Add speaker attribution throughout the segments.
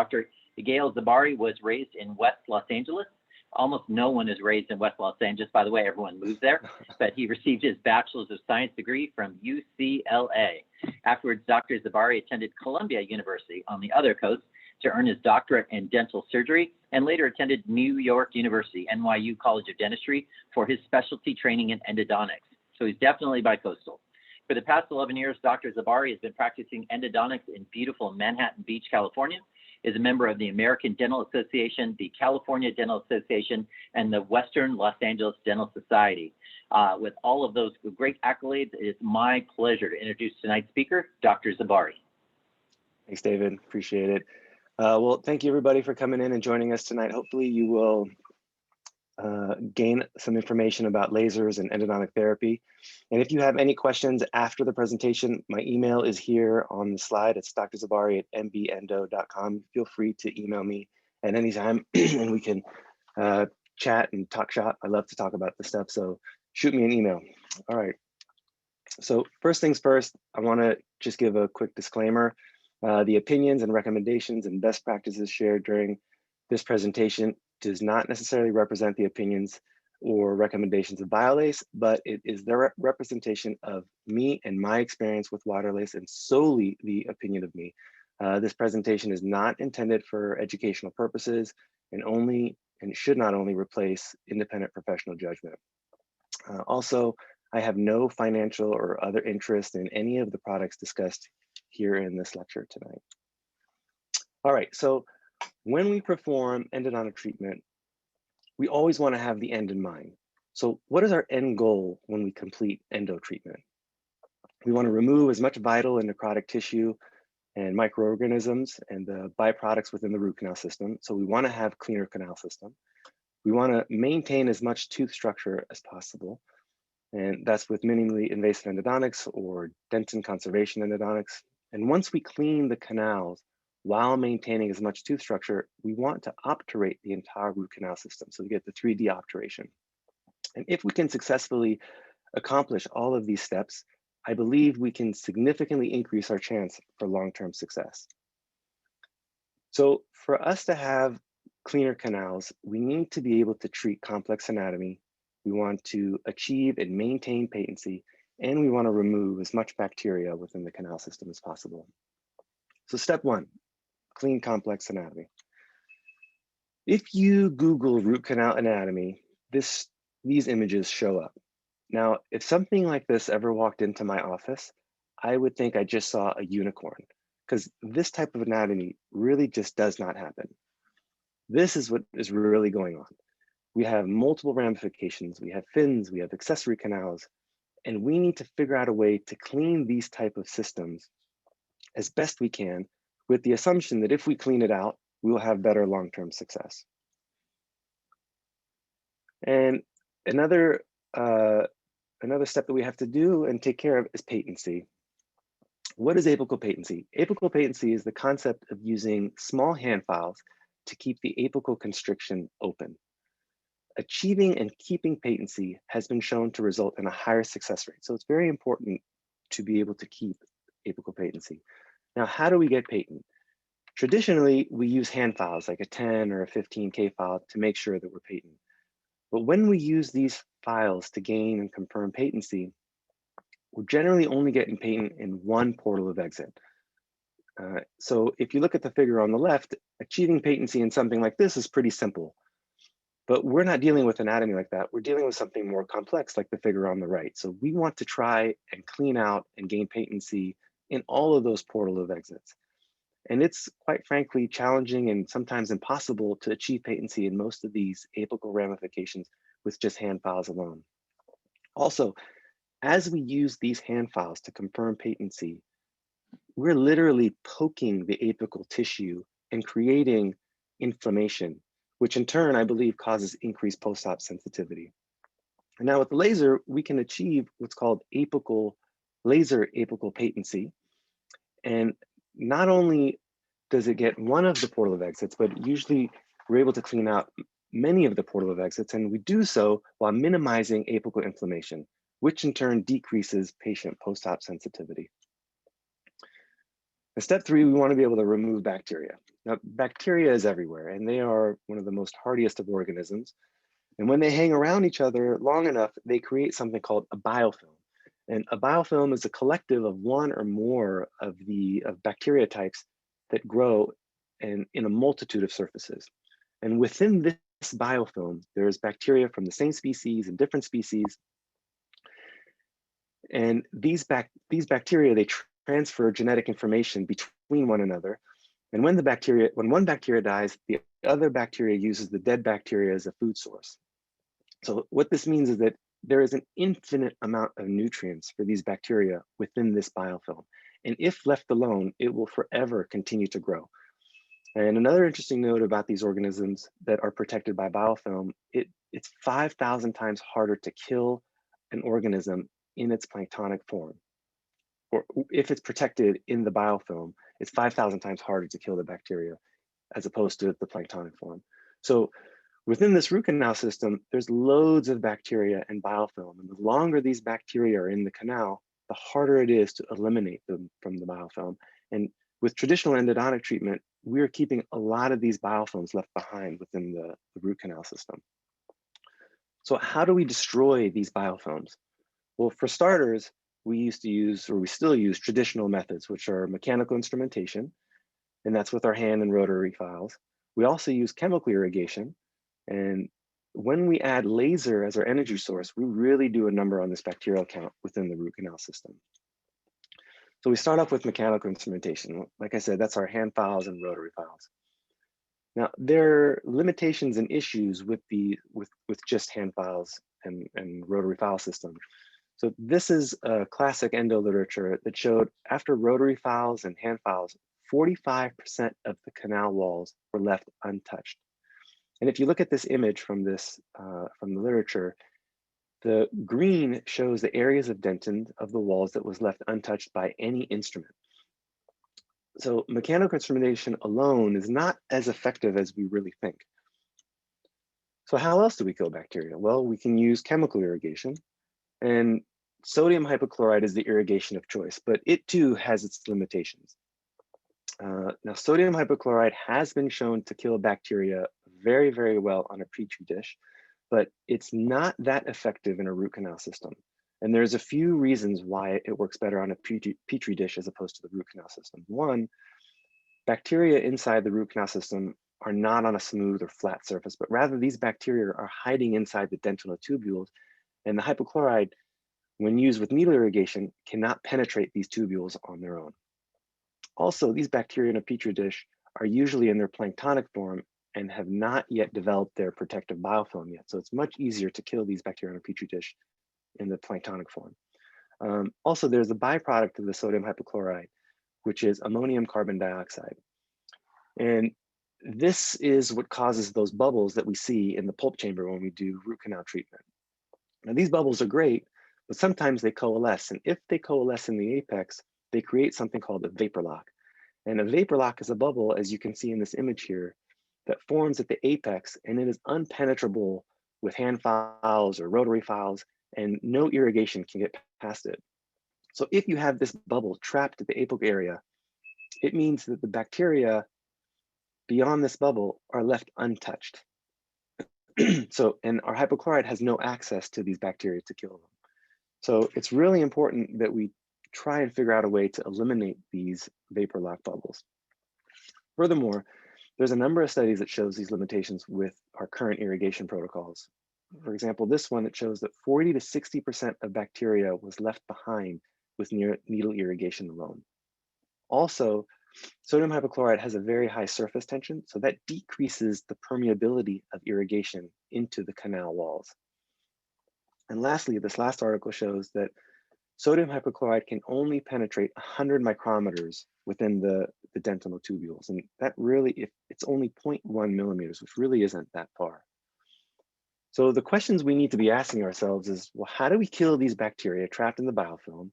Speaker 1: Dr. Yigal Zibari was raised in West Los Angeles. Almost no one is raised in West Los Angeles. By the way, everyone moves there. But he received his Bachelor's of Science degree from UCLA. Afterwards, Dr. Zibari attended Columbia University on the other coast to earn his doctorate in dental surgery, and later attended New York University, NYU College of Dentistry, for his specialty training in endodontics. So he's definitely bicoastal. For the past 11 years, Dr. Zibari has been practicing endodontics in beautiful Manhattan Beach, California, is a member of the American Dental Association, the California Dental Association, and the Western Los Angeles Dental Society. With all of those great accolades, it is my pleasure to introduce tonight's speaker, Dr. Zibari.
Speaker 2: Thanks, David. Appreciate it. Well, thank you everybody for coming in and joining us tonight. Hopefully you will gain some information about lasers and endodontic therapy. And if you have any questions after the presentation, my email is here on the slide. It's drzibari@mbendo.com. Feel free to email me at any time and we can chat and talk shop. I love to talk about this stuff, so shoot me an email. All right. So first things first, I want to just give a quick disclaimer. The opinions and recommendations and best practices shared during this presentation does not necessarily represent the opinions or recommendations of Waterlase, but it is the representation of me and my experience with Waterlase, and solely the opinion of me. This presentation is not intended for educational purposes and should not only replace independent professional judgment. Also, I have no financial or other interest in any of the products discussed here in this lecture tonight. All right, so when we perform endodontic treatment, we always want to have the end in mind. So what is our end goal when we complete endo treatment? We want to remove as much vital and necrotic tissue and microorganisms and the byproducts within the root canal system. So we want to have cleaner canal system. We want to maintain as much tooth structure as possible. And that's with minimally invasive endodontics or dentin conservation endodontics. And once we clean the canals while maintaining as much tooth structure, we want to obturate the entire root canal system. So we get the 3D obturation. And if we can successfully accomplish all of these steps, I believe we can significantly increase our chance for long-term success. So for us to have cleaner canals, we need to be able to treat complex anatomy. We want to achieve and maintain patency, and we want to remove as much bacteria within the canal system as possible. So step one, clean complex anatomy. If you Google root canal anatomy, these images show up. Now, if something like this ever walked into my office, I would think I just saw a unicorn, because this type of anatomy really just does not happen. This is what is really going on. We have multiple ramifications, we have fins, we have accessory canals, and we need to figure out a way to clean these type of systems as best we can, with the assumption that if we clean it out, we will have better long-term success. And another step that we have to do and take care of is patency. What is apical patency? Apical patency is the concept of using small hand files to keep the apical constriction open. Achieving and keeping patency has been shown to result in a higher success rate. So it's very important to be able to keep apical patency. Now, how do we get patent? Traditionally, we use hand files like a 10 or a 15K file to make sure that we're patent. But when we use these files to gain and confirm patency, we're generally only getting patent in one portal of exit. So if you look at the figure on the left, achieving patency in something like this is pretty simple. But we're not dealing with anatomy like that. We're dealing with something more complex like the figure on the right. So we want to try and clean out and gain patency in all of those portal of exits. And it's quite frankly challenging and sometimes impossible to achieve patency in most of these apical ramifications with just hand files alone. Also, as we use these hand files to confirm patency, we're literally poking the apical tissue and creating inflammation, which in turn, I believe, causes increased post-op sensitivity. And now with the laser, we can achieve what's called laser apical patency. And not only does it get one of the portal of exits, but usually we're able to clean out many of the portal of exits, and we do so while minimizing apical inflammation, which in turn decreases patient post-op sensitivity. And step three, we want to be able to remove bacteria. Now, bacteria is everywhere, and they are one of the most hardiest of organisms. And when they hang around each other long enough, they create something called a biofilm. And a biofilm is a collective of one or more of bacteria types that grow in a multitude of surfaces. And within this biofilm, there's bacteria from the same species and different species. And these bacteria, they transfer genetic information between one another. And when one bacteria dies, the other bacteria uses the dead bacteria as a food source. So what this means is that there is an infinite amount of nutrients for these bacteria within this biofilm. And if left alone, it will forever continue to grow. And another interesting note about these organisms that are protected by biofilm, it's 5,000 times harder to kill an organism in its planktonic form. Or if it's protected in the biofilm, it's 5,000 times harder to kill the bacteria as opposed to the planktonic form. So within this root canal system, there's loads of bacteria and biofilm. And the longer these bacteria are in the canal, the harder it is to eliminate them from the biofilm. And with traditional endodontic treatment, we're keeping a lot of these biofilms left behind within the root canal system. So how do we destroy these biofilms? Well, for starters, we still use traditional methods, which are mechanical instrumentation, and that's with our hand and rotary files. We also use chemical irrigation. And when we add laser as our energy source, we really do a number on this bacterial count within the root canal system. So we start off with mechanical instrumentation. Like I said, that's our hand files and rotary files. Now, there are limitations and issues with just hand files and rotary file system. So this is a classic endo literature that showed after rotary files and hand files, 45% of the canal walls were left untouched. And if you look at this image from the literature, the green shows the areas of dentin of the walls that was left untouched by any instrument. So mechanical instrumentation alone is not as effective as we really think. So how else do we kill bacteria? Well, we can use chemical irrigation, and sodium hypochlorite is the irrigation of choice, but it too has its limitations. Now, sodium hypochlorite has been shown to kill bacteria very, very well on a Petri dish, but it's not that effective in a root canal system. And there's a few reasons why it works better on a Petri dish as opposed to the root canal system. One, bacteria inside the root canal system are not on a smooth or flat surface, but rather these bacteria are hiding inside the dentinal tubules, and the hypochlorite, when used with needle irrigation, cannot penetrate these tubules on their own. Also, these bacteria in a Petri dish are usually in their planktonic form and have not yet developed their protective biofilm yet. So it's much easier to kill these bacteria in a Petri dish in the planktonic form. Also, there's a byproduct of the sodium hypochlorite, which is ammonium carbon dioxide. And this is what causes those bubbles that we see in the pulp chamber when we do root canal treatment. Now, these bubbles are great, but sometimes they coalesce. And if they coalesce in the apex, they create something called a vapor lock. And a vapor lock is a bubble, as you can see in this image here, that forms at the apex, and it is unpenetrable with hand files or rotary files, and no irrigation can get past it. So if you have this bubble trapped at the apical area, it means that the bacteria beyond this bubble are left untouched. And our hypochlorite has no access to these bacteria to kill them. So it's really important that we try and figure out a way to eliminate these vapor lock bubbles. Furthermore, there's a number of studies that shows these limitations with our current irrigation protocols. For example, this one, it shows that 40 to 60% of bacteria was left behind with needle irrigation alone. Also, sodium hypochlorite has a very high surface tension, so that decreases the permeability of irrigation into the canal walls. And lastly, this last article shows that sodium hypochlorite can only penetrate 100 micrometers within the dentinal tubules. And that really, it's only 0.1 millimeters, which really isn't that far. So the questions we need to be asking ourselves is, well, how do we kill these bacteria trapped in the biofilm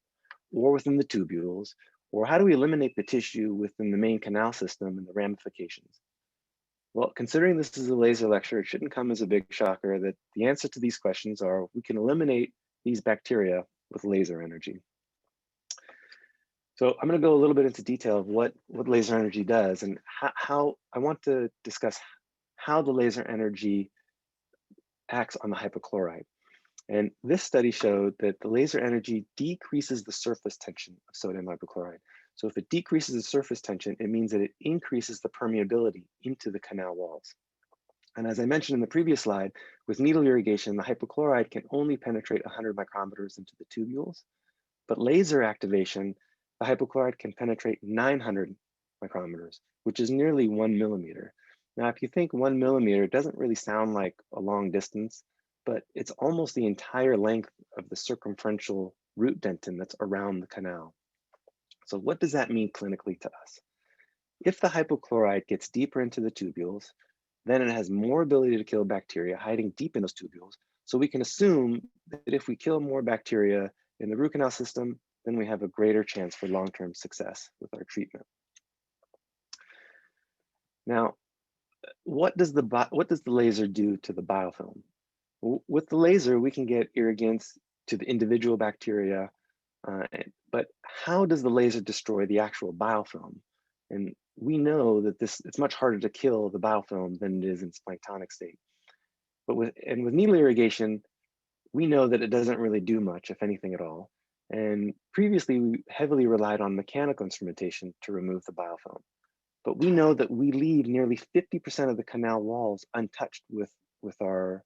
Speaker 2: or within the tubules? Or how do we eliminate the tissue within the main canal system and the ramifications? Well, considering this is a laser lecture, it shouldn't come as a big shocker that the answer to these questions are we can eliminate these bacteria with laser energy. So I'm going to go a little bit into detail of what laser energy does and how I want to discuss how the laser energy acts on the hypochlorite. And this study showed that the laser energy decreases the surface tension of sodium hypochlorite. So if it decreases the surface tension, it means that it increases the permeability into the canal walls. And as I mentioned in the previous slide, with needle irrigation, the hypochlorite can only penetrate 100 micrometers into the tubules, but laser activation, the hypochlorite can penetrate 900 micrometers, which is nearly 1 millimeter. Now, if you think 1 millimeter, it doesn't really sound like a long distance, but it's almost the entire length of the circumferential root dentin that's around the canal. So what does that mean clinically to us? If the hypochlorite gets deeper into the tubules, then it has more ability to kill bacteria hiding deep in those tubules. So we can assume that if we kill more bacteria in the root canal system, then we have a greater chance for long-term success with our treatment. Now, what does the laser do to the biofilm? Well, with the laser, we can get irrigants to the individual bacteria, but how does the laser destroy the actual biofilm? And we know that it's much harder to kill the biofilm than it is in its planktonic state. But with needle irrigation, we know that it doesn't really do much, if anything at all. And previously, we heavily relied on mechanical instrumentation to remove the biofilm. But we know that we leave nearly 50% of the canal walls untouched with our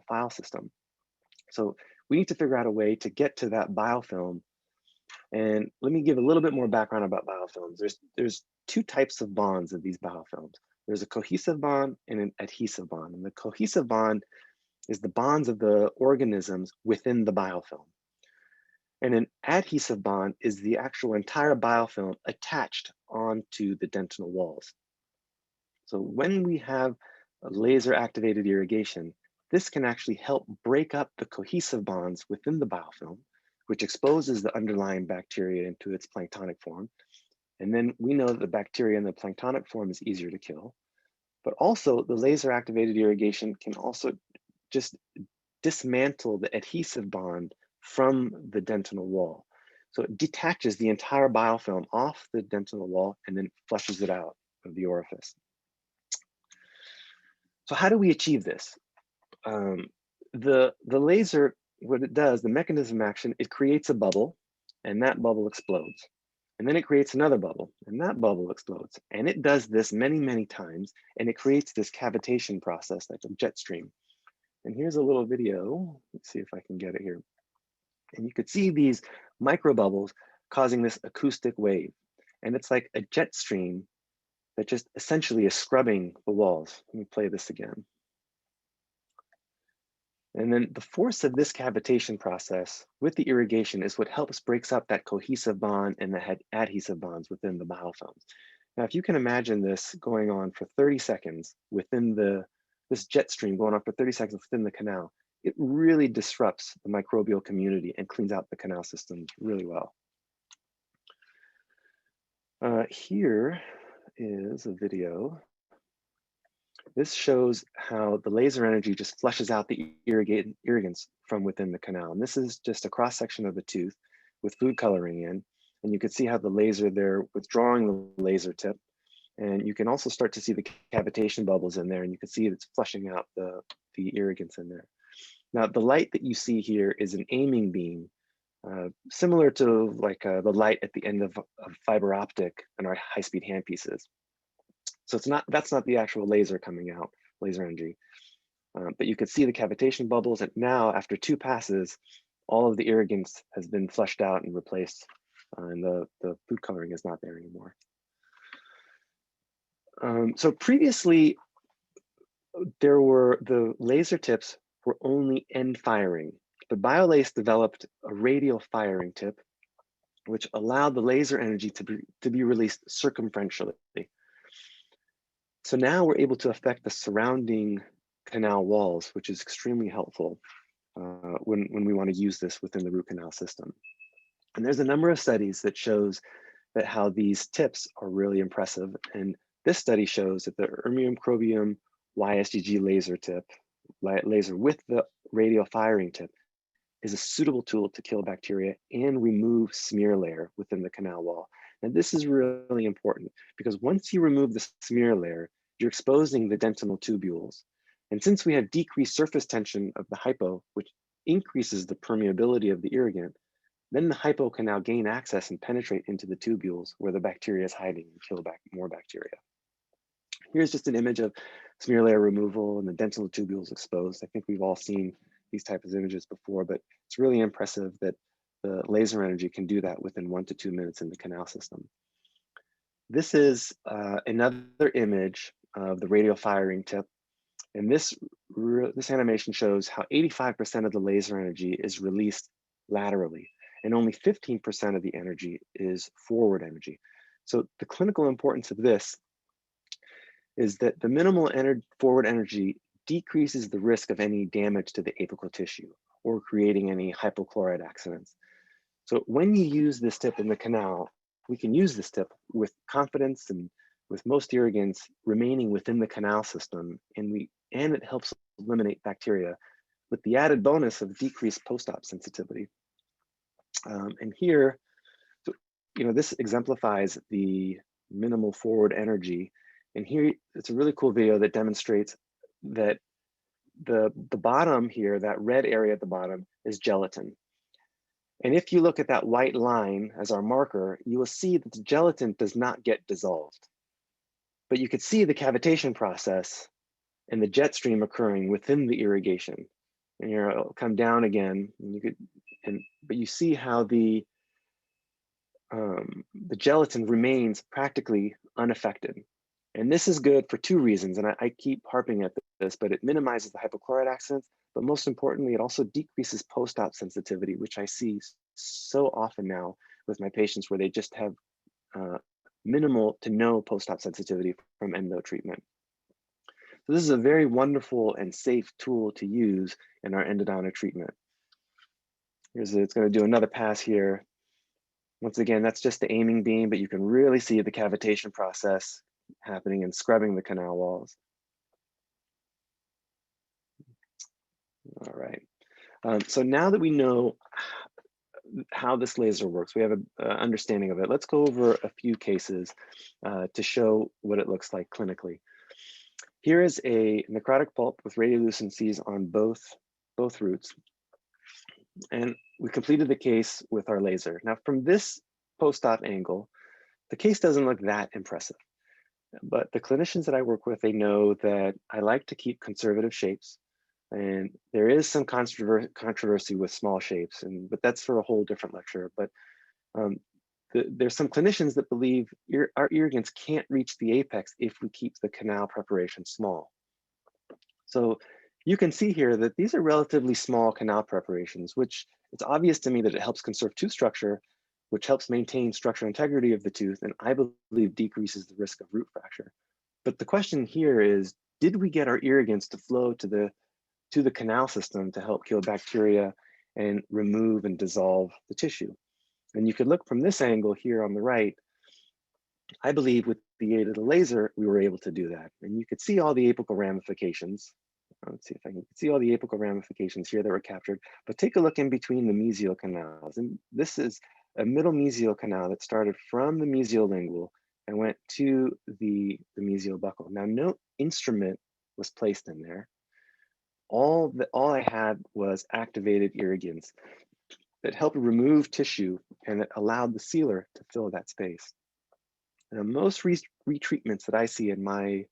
Speaker 2: file system. So we need to figure out a way to get to that biofilm. And let me give a little bit more background about biofilms. There's two types of bonds of these biofilms. There's a cohesive bond and an adhesive bond. And the cohesive bond is the bonds of the organisms within the biofilm. And an adhesive bond is the actual entire biofilm attached onto the dentinal walls. So when we have a laser activated irrigation, this can actually help break up the cohesive bonds within the biofilm, which exposes the underlying bacteria into its planktonic form. And then we know that the bacteria in the planktonic form is easier to kill. But also the laser activated irrigation can also just dismantle the adhesive bond from the dentinal wall. So it detaches the entire biofilm off the dentinal wall and then flushes it out of the orifice. So how do we achieve this? The laser, what it does, the mechanism of action, it creates a bubble and that bubble explodes. And then it creates another bubble and that bubble explodes. And it does this many, many times. And it creates this cavitation process like a jet stream. And here's a little video. Let's see if I can get it here. And you could see these micro bubbles causing this acoustic wave. And it's like a jet stream that just essentially is scrubbing the walls. Let me play this again. And then the force of this cavitation process with the irrigation is what helps breaks up that cohesive bond and the adhesive bonds within the biofilms. Now, if you can imagine this going on for 30 seconds within this jet stream going on for 30 seconds within the canal, it really disrupts the microbial community and cleans out the canal system really well. Here is a video. This shows how the laser energy just flushes out the irrigants from within the canal. And this is just a cross section of the tooth with food coloring in. And you can see how the laser, they're withdrawing the laser tip. And you can also start to see the cavitation bubbles in there. And you can see it's flushing out the irrigants in there. Now, the light that you see here is an aiming beam, similar to like the light at the end of fiber optic in our high-speed handpieces. So that's not the actual laser coming out, laser energy. But you could see the cavitation bubbles, and now after 2 passes, all of the irrigants has been flushed out and replaced, and the food coloring is not there anymore. So previously, the laser tips were only end firing, but BioLace developed a radial firing tip, which allowed the laser energy to be released circumferentially. So now we're able to affect the surrounding canal walls, which is extremely helpful when we want to use this within the root canal system. And there's a number of studies that shows that how these tips are really impressive. And this study shows that the Ermium-Chromium YSGG laser tip, laser with the radial firing tip, is a suitable tool to kill bacteria and remove smear layer within the canal wall. And this is really important because once you remove the smear layer, you're exposing the dentinal tubules. And since we have decreased surface tension of the hypo, which increases the permeability of the irrigant, then the hypo can now gain access and penetrate into the tubules where the bacteria is hiding and kill back more bacteria. Here's just an image of smear layer removal and the dentinal tubules exposed. I think we've all seen these types of images before, but it's really impressive that the laser energy can do that within 1 to 2 minutes in the canal system. This is another image of the radial firing tip. And this animation shows how 85% of the laser energy is released laterally, and only 15% of the energy is forward energy. So the clinical importance of this is that the minimal forward energy decreases the risk of any damage to the apical tissue or creating any hypochlorite accidents. So when you use this tip in the canal, we can use this tip with confidence and with most irrigants remaining within the canal system, and it helps eliminate bacteria with the added bonus of decreased post-op sensitivity. And here, so, this exemplifies the minimal forward energy. And here, it's a really cool video that demonstrates that the bottom here, that red area at the bottom, is gelatin. And if you look at that white line as our marker, you will see that the gelatin does not get dissolved. But you could see the cavitation process and the jet stream occurring within the irrigation. And here it'll come down again, and but you see how the gelatin remains practically unaffected. And this is good for 2 reasons, and I keep harping at this, but it minimizes the hypochlorite accidents, but most importantly, it also decreases post-op sensitivity, which I see so often now with my patients where they just have minimal to no post-op sensitivity from endo treatment. So this is a very wonderful and safe tool to use in our endodontic treatment. It's going to do another pass here. Once again, that's just the aiming beam, but you can really see the cavitation process happening and scrubbing the canal walls. All right. So now that we know how this laser works, we have an understanding of it. Let's go over a few cases to show what it looks like clinically. Here is a necrotic pulp with radiolucencies on both roots. And we completed the case with our laser. Now from this post-op angle, the case doesn't look that impressive. But the clinicians that I work with, they know that I like to keep conservative shapes. And there is some controversy with small shapes, but that's for a whole different lecture. But there's some clinicians that believe our irrigants can't reach the apex if we keep the canal preparation small. So you can see here that these are relatively small canal preparations, which it's obvious to me that it helps conserve tooth structure, which helps maintain structural integrity of the tooth, and I believe decreases the risk of root fracture. But the question here is, did we get our irrigants to flow to the canal system to help kill bacteria and remove and dissolve the tissue? And you could look from this angle here on the right. I believe with the aid of the laser, we were able to do that. And you could see all the apical ramifications. Let's see if I can see all the apical ramifications here that were captured, but take a look in between the mesial canals. And this is a middle mesial canal that started from the mesial lingual and went to the mesial buccal. Now, no instrument was placed in there. All I had was activated irrigants that helped remove tissue and that allowed the sealer to fill that space. Now, most retreatments that I see in my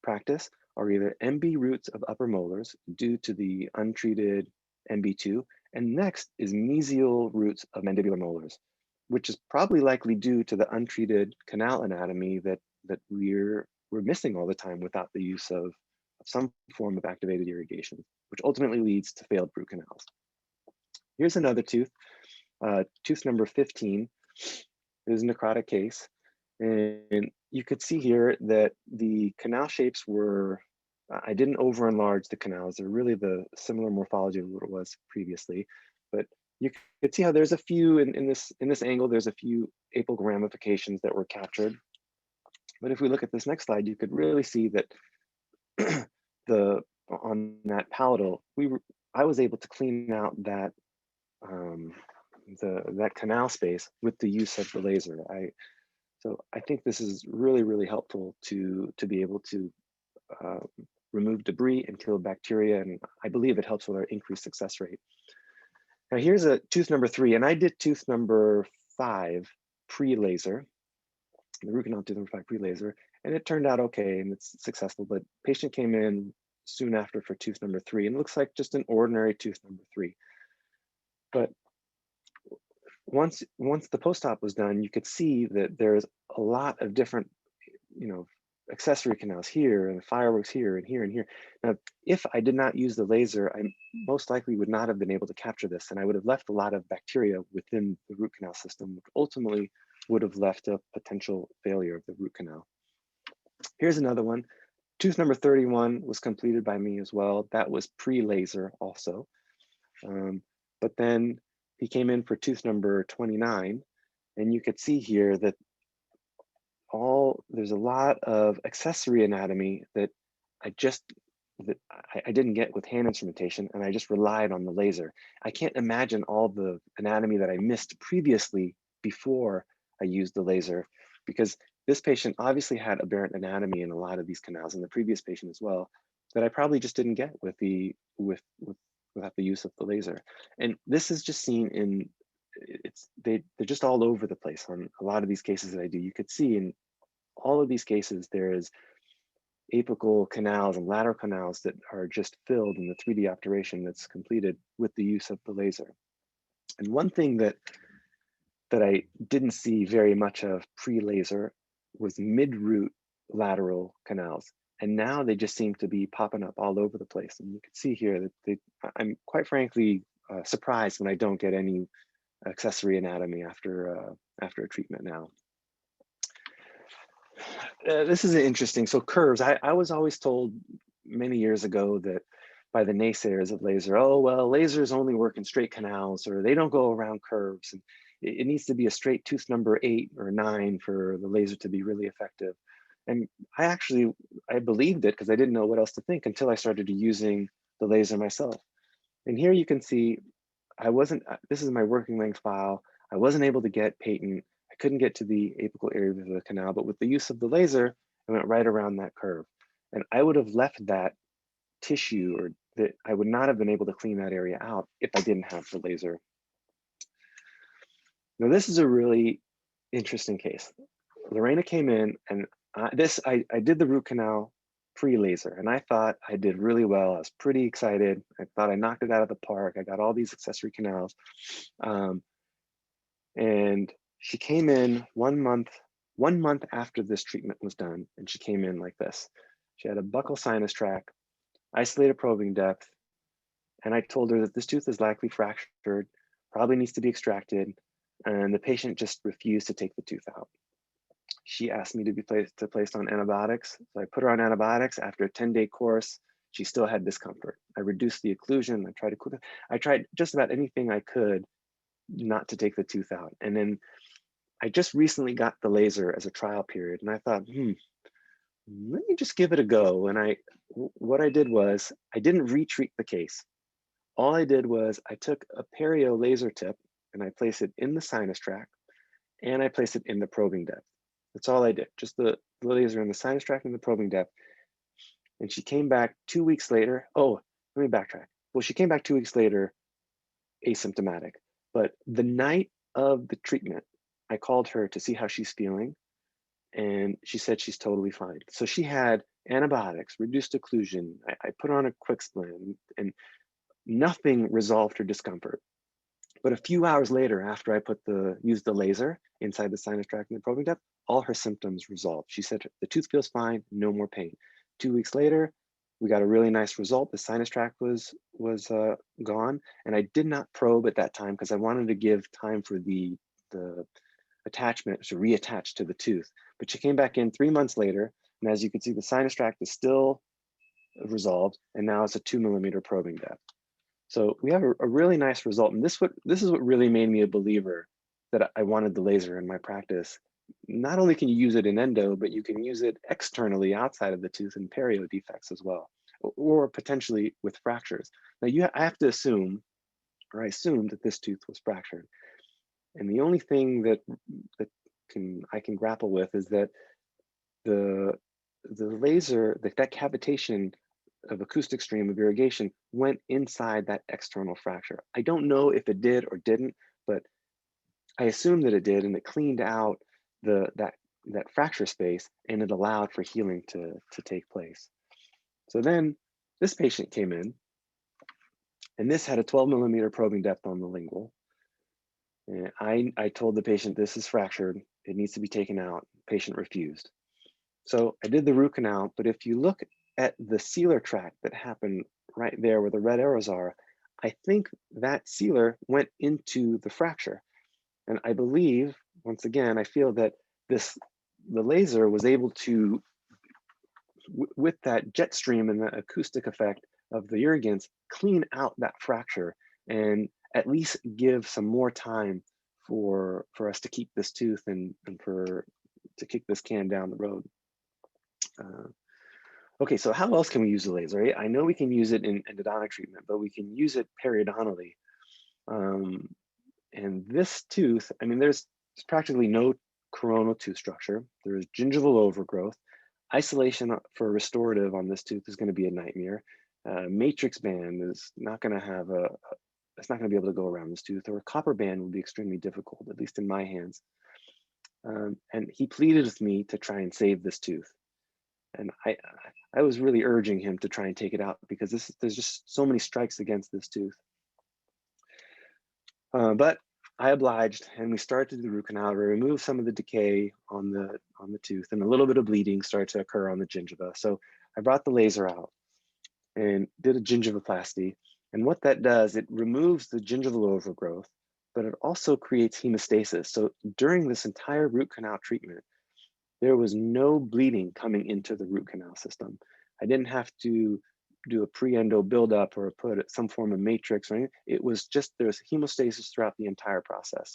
Speaker 2: practice are either MB roots of upper molars due to the untreated MB2, and next is mesial roots of mandibular molars, which is probably likely due to the untreated canal anatomy that we're missing all the time without the use of some form of activated irrigation, which ultimately leads to failed root canals. Here's another tooth, tooth number 15. It is a necrotic case. And you could see here that the canal shapes were, I didn't over enlarge the canals. They're really the similar morphology of what it was previously, but you could see how there's a few in this angle, there's a few apical ramifications that were captured. But if we look at this next slide, you could really see that on that palatal, I was able to clean out that that canal space with the use of the laser. So I think this is really, really helpful to be able to uh, remove debris and kill bacteria, and I believe it helps with our increased success rate. Now here's a tooth number 3, and I did tooth number 5 pre-laser, the root canal tooth number 5 pre-laser, and it turned out okay and it's successful, but patient came in soon after for tooth number 3, and it looks like just an ordinary tooth number 3. But once the post-op was done, you could see that there's a lot of different, accessory canals here and the fireworks here and here and here. Now, if I did not use the laser, I most likely would not have been able to capture this, and I would have left a lot of bacteria within the root canal system, which ultimately would have left a potential failure of the root canal. Here's another one. Tooth number 31 was completed by me as well. That was pre-laser also. But then he came in for tooth number 29, and you could see here that there's a lot of accessory anatomy that I didn't get with hand instrumentation, and I just relied on the laser. I can't imagine all the anatomy that I missed previously before I used the laser, because this patient obviously had aberrant anatomy in a lot of these canals, and the previous patient as well, that I probably just didn't get without the use of the laser. And this is just seen in they're just all over the place on a lot of these cases that I do. You could see in all of these cases, there's apical canals and lateral canals that are just filled in the 3D obturation that's completed with the use of the laser. And one thing that I didn't see very much of pre-laser was mid-root lateral canals. And now they just seem to be popping up all over the place. And you can see here that I'm quite frankly surprised when I don't get any accessory anatomy after a treatment now. This is interesting. So curves, I was always told many years ago that by the naysayers of laser, oh, well, lasers only work in straight canals, or they don't go around curves. And it needs to be a straight tooth number 8 or 9 for the laser to be really effective. And I believed it because I didn't know what else to think until I started using the laser myself. And here you can see, this is my working length file. I wasn't able to get patent. I couldn't get to the apical area of the canal, but with the use of the laser, I went right around that curve. And I would have left that tissue, or that I would not have been able to clean that area out if I didn't have the laser. Now, this is a really interesting case. Lorena came in, and I did the root canal pre-laser, and I thought I did really well. I was pretty excited. I thought I knocked it out of the park. I got all these accessory canals. And she came in 1 month after this treatment was done, and she came in like this. She had a buccal sinus tract, isolated probing depth, and I told her that this tooth is likely fractured, probably needs to be extracted, and the patient just refused to take the tooth out. She asked me to be placed on antibiotics, so I put her on antibiotics. After a 10-day course, she still had discomfort. I reduced the occlusion. I tried just about anything I could not to take the tooth out. And then I just recently got the laser as a trial period, and I thought, let me just give it a go. And what I did was, I didn't retreat the case. All I did was I took a perio laser tip and I placed it in the sinus tract, and I placed it in the probing depth. That's all I did, just the laser in the sinus tract and the probing depth. And she came back 2 weeks later. Oh, let me backtrack. Well, she came back 2 weeks later asymptomatic. But the night of the treatment, I called her to see how she's feeling, and she said she's totally fine. So she had antibiotics, reduced occlusion. I put on a quick splint, and nothing resolved her discomfort. But a few hours later, after I used the laser inside the sinus tract and the probing depth, all her symptoms resolved. She said the tooth feels fine, no more pain. 2 weeks later, we got a really nice result. The sinus tract was gone, and I did not probe at that time because I wanted to give time for the attachment to reattach to the tooth. But she came back in 3 months later, and as you can see, the sinus tract is still resolved, and now it's a 2 millimeter probing depth. So we have a really nice result, and this is what really made me a believer that I wanted the laser in my practice. Not only can you use it in endo, but you can use it externally outside of the tooth in perio defects as well. or potentially with fractures. Now I have to assume, or I assumed that this tooth was fractured. And the only thing that I can grapple with is that the laser, that cavitation of acoustic stream of irrigation went inside that external fracture. I don't know if it did or didn't, but I assume that it did, and it cleaned out that fracture space, and it allowed for healing to take place. So then this patient came in, and this had a 12 mm probing depth on the lingual. And I told the patient, this is fractured, it needs to be taken out. Patient refused. So I did the root canal, but if you look at the sealer tract that happened right there where the red arrows are, I think that sealer went into the fracture. And I believe, once again, I feel that the laser was able to, with that jet stream and the acoustic effect of the irrigants, clean out that fracture and at least give some more time for us to keep this tooth and to kick this can down the road. Okay, so how else can we use the laser? I know we can use it in endodontic treatment, but we can use it periodontally. And this tooth, I mean, there's practically no coronal tooth structure. There is gingival overgrowth. Isolation for restorative on this tooth is going to be a nightmare. Matrix band is not going to have it's not going to be able to go around this tooth, or a copper band would be extremely difficult, at least in my hands. And he pleaded with me to try and save this tooth. And I was really urging him to try and take it out because there's just so many strikes against this tooth. But I obliged, and we started to do the root canal. We removed some of the decay on the tooth, and a little bit of bleeding started to occur on the gingiva. So I brought the laser out and did a gingivoplasty. And what that does, it removes the gingival overgrowth, but it also creates hemostasis. So during this entire root canal treatment, there was no bleeding coming into the root canal system. I didn't have to do a pre-endo buildup or put some form of matrix or anything. It was just, there's hemostasis throughout the entire process.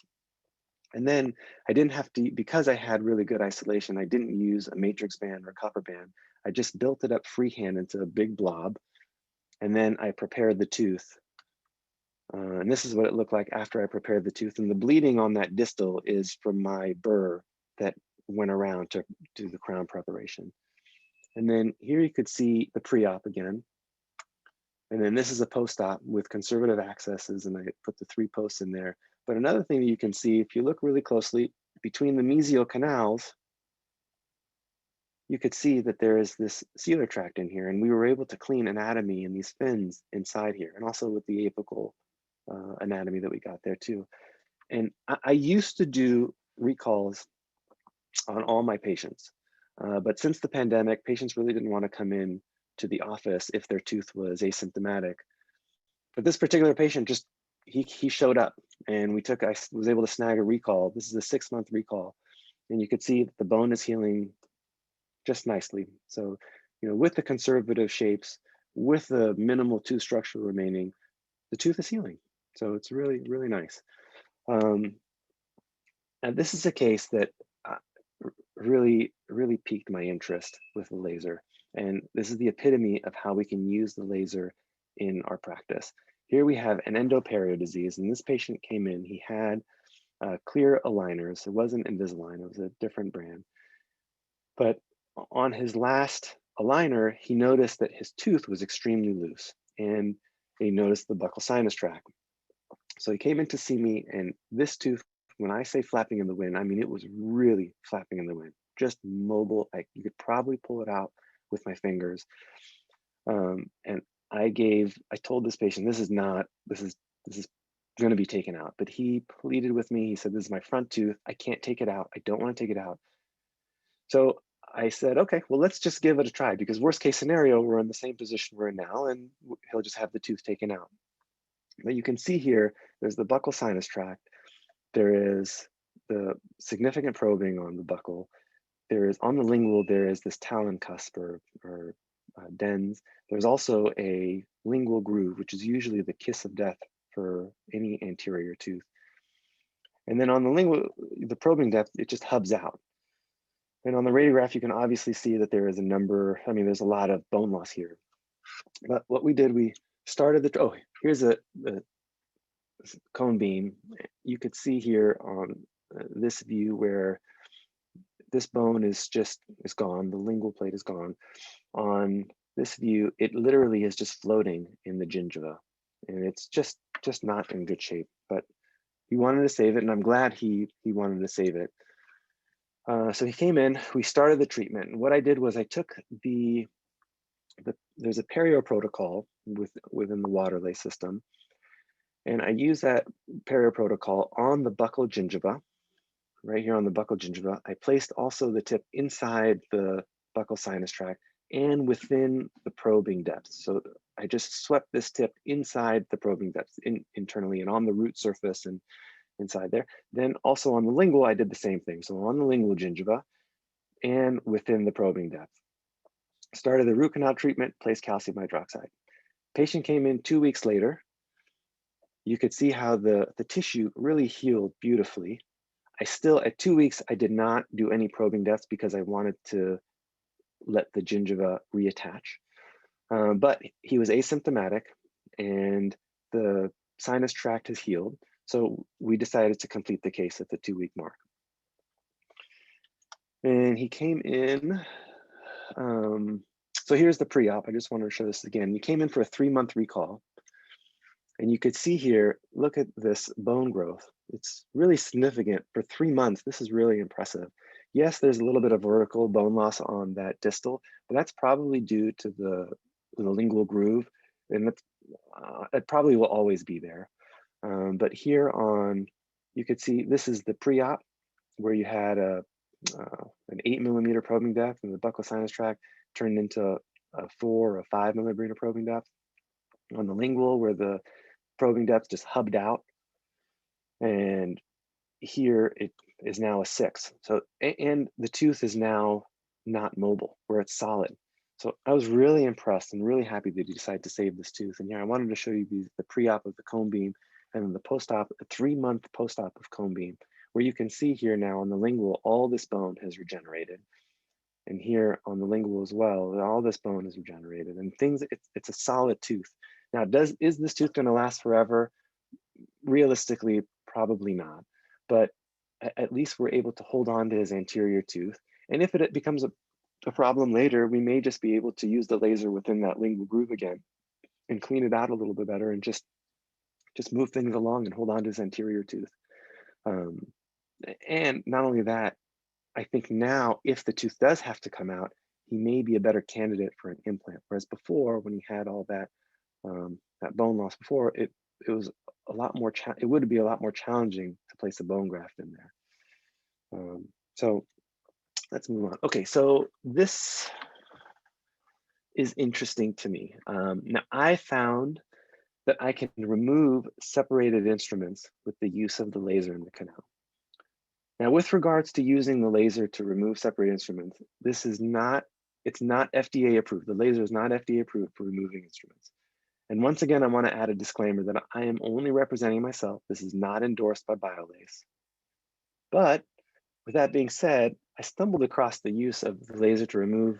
Speaker 2: And then I didn't have to, because I had really good isolation, I didn't use a matrix band or a copper band. I just built it up freehand into a big blob. And then I prepared the tooth. And this is what it looked like after I prepared the tooth. And the bleeding on that distal is from my burr that went around to do the crown preparation. And then here you could see the pre-op again. And then this is a post-op with conservative accesses, and I put the 3 posts in there. But another thing that you can see, if you look really closely, between the mesial canals, you could see that there is this sealer tract in here, and we were able to clean anatomy in these fins inside here, and also with the apical anatomy that we got there too. And I used to do recalls on all my patients, but since the pandemic, patients really didn't want to come in to the office if their tooth was asymptomatic. But this particular patient just, he showed up, and I was able to snag a recall. This is a 6-month recall, and you could see that the bone is healing just nicely. So, you know, with the conservative shapes, with the minimal tooth structure remaining, the tooth is healing. So it's really, really nice. And this is a case that really, really piqued my interest with the laser. And this is the epitome of how we can use the laser in our practice. Here we have an endoperio disease, and this patient came in, he had clear aligners. It wasn't Invisalign, it was a different brand. But on his last aligner, he noticed that his tooth was extremely loose, and he noticed the buccal sinus tract. So he came in to see me, and this tooth, when I say flapping in the wind, I mean, it was really flapping in the wind, just mobile. You could probably pull it out with my fingers. And I told this patient, this is going to be taken out, but he pleaded with me. He said, this is my front tooth. I can't take it out. I don't want to take it out. So I said, okay, well, let's just give it a try, because worst case scenario, we're in the same position we're in now, and he'll just have the tooth taken out. But you can see here, there's the buccal sinus tract. There is the significant probing on the buccal. There is, on the lingual, there is this talon cusp or dens. There's also a lingual groove, which is usually the kiss of death for any anterior tooth. And then on the lingual, the probing depth, it just hubs out. And on the radiograph, you can obviously see that there is there's a lot of bone loss here. But what we did, we started the, oh, here's the cone beam. You could see here on this view where this bone is gone, the lingual plate is gone. On this view, it literally is just floating in the gingiva, and it's just not in good shape. But he wanted to save it, and I'm glad he wanted to save it. So he came in, we started the treatment, and what I did was I took there's a perio protocol within the Waterlase system, and I used that perio protocol on the buccal gingiva, right here on the buccal gingiva. I placed also the tip inside the buccal sinus tract and within the probing depth. So I just swept this tip inside the probing depth internally and on the root surface and inside there. Then also on the lingual, I did the same thing. So on the lingual gingiva and within the probing depth. Started the root canal treatment, placed calcium hydroxide. Patient came in 2 weeks later. You could see how the tissue really healed beautifully. I still, at 2 weeks, I did not do any probing depths because I wanted to let the gingiva reattach. But he was asymptomatic and the sinus tract has healed. So we decided to complete the case at the 2 week mark. And he came in, so here's the pre-op. I just wanted to show this again. He came in for a 3-month recall. And you could see here, look at this bone growth. It's really significant for 3 months. This is really impressive. Yes, there's a little bit of vertical bone loss on that distal, but that's probably due to the lingual groove, and it probably will always be there. But here on, you could see this is the pre-op where you had an 8 millimeter probing depth in the buccal sinus tract turned into a 4 or 5 millimeter probing depth. On the lingual where the probing depth just hubbed out, and here it is now a 6. So, and the tooth is now not mobile where it's solid. So I was really impressed and really happy that he decided to save this tooth. And here I wanted to show you the pre-op of the cone beam and then the post-op, a 3-month post-op of cone beam, where you can see here now on the lingual, all this bone has regenerated. And here on the lingual as well, all this bone is regenerated and things, it's a solid tooth. Now, is this tooth going to last forever? Realistically, probably not. But at least we're able to hold on to his anterior tooth. And if it becomes a problem later, we may just be able to use the laser within that lingual groove again and clean it out a little bit better and just move things along and hold on to his anterior tooth. And not only that, I think now if the tooth does have to come out, he may be a better candidate for an implant. Whereas before, when he had all that that bone loss before, it was a lot more, it would be a lot more challenging to place a bone graft in there. So let's move on. Okay, so this is interesting to me. Now I found that I can remove separated instruments with the use of the laser in the canal. Now, with regards to using the laser to remove separated instruments, this is not, it's not FDA approved. The laser is not FDA approved for removing instruments. And once again, I want to add a disclaimer that I am only representing myself. This is not endorsed by Waterlase. But with that being said, I stumbled across the use of the laser to remove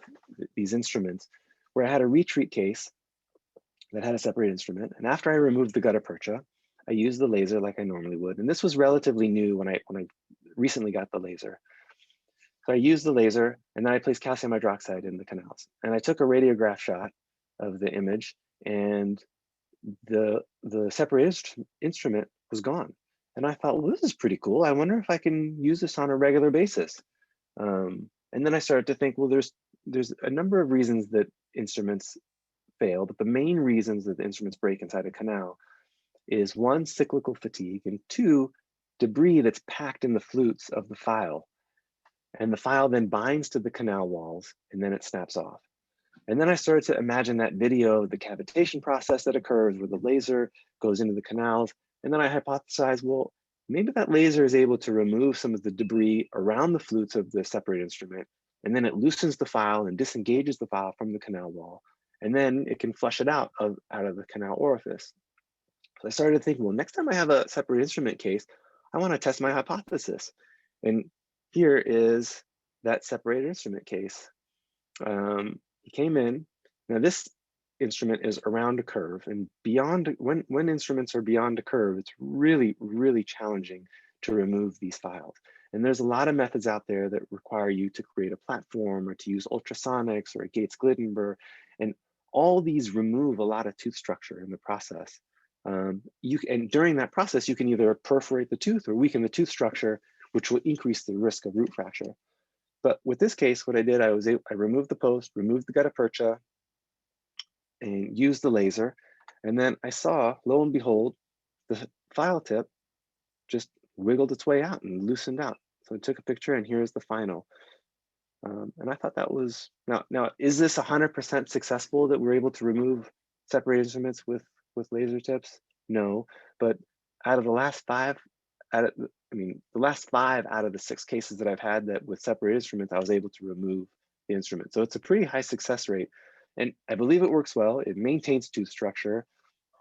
Speaker 2: these instruments where I had a retreat case that had a separated instrument. And after I removed the gutta percha, I used the laser like I normally would. And this was relatively new when I recently got the laser. So I used the laser and then I placed calcium hydroxide in the canals. And I took a radiograph shot of the image and the separated instrument was gone. And I thought, well, this is pretty cool. I wonder if I can use this on a regular basis. And then I started to think, well, there's a number of reasons that instruments fail, but the main reasons that the instruments break inside a canal is 1, cyclical fatigue, and 2, debris that's packed in the flutes of the file. And the file then binds to the canal walls and then it snaps off. And then I started to imagine that video of the cavitation process that occurs where the laser goes into the canals. And then I hypothesized, well, maybe that laser is able to remove some of the debris around the flutes of the separated instrument. And then it loosens the file and disengages the file from the canal wall. And then it can flush it out of the canal orifice. So I started thinking, well, next time I have a separated instrument case, I want to test my hypothesis. And here is that separated instrument case. He came in. Now this instrument is around a curve, and beyond, when instruments are beyond a curve, it's really, really challenging to remove these files. And there's a lot of methods out there that require you to create a platform or to use ultrasonics or a Gates-Gliddenberg, and all these remove a lot of tooth structure in the process. And during that process, you can either perforate the tooth or weaken the tooth structure, which will increase the risk of root fracture. But with this case, what I did, I removed the post, removed the gutta percha, and used the laser. And then I saw, lo and behold, the file tip just wiggled its way out and loosened out. So I took a picture, and here's the final. And I thought that was, now is this 100% successful that we're able to remove separated instruments with laser tips? No, but out of the last five, the last 5 out of the 6 cases that I've had that with separated instruments, I was able to remove the instrument. So it's a pretty high success rate. And I believe it works well. It maintains tooth structure,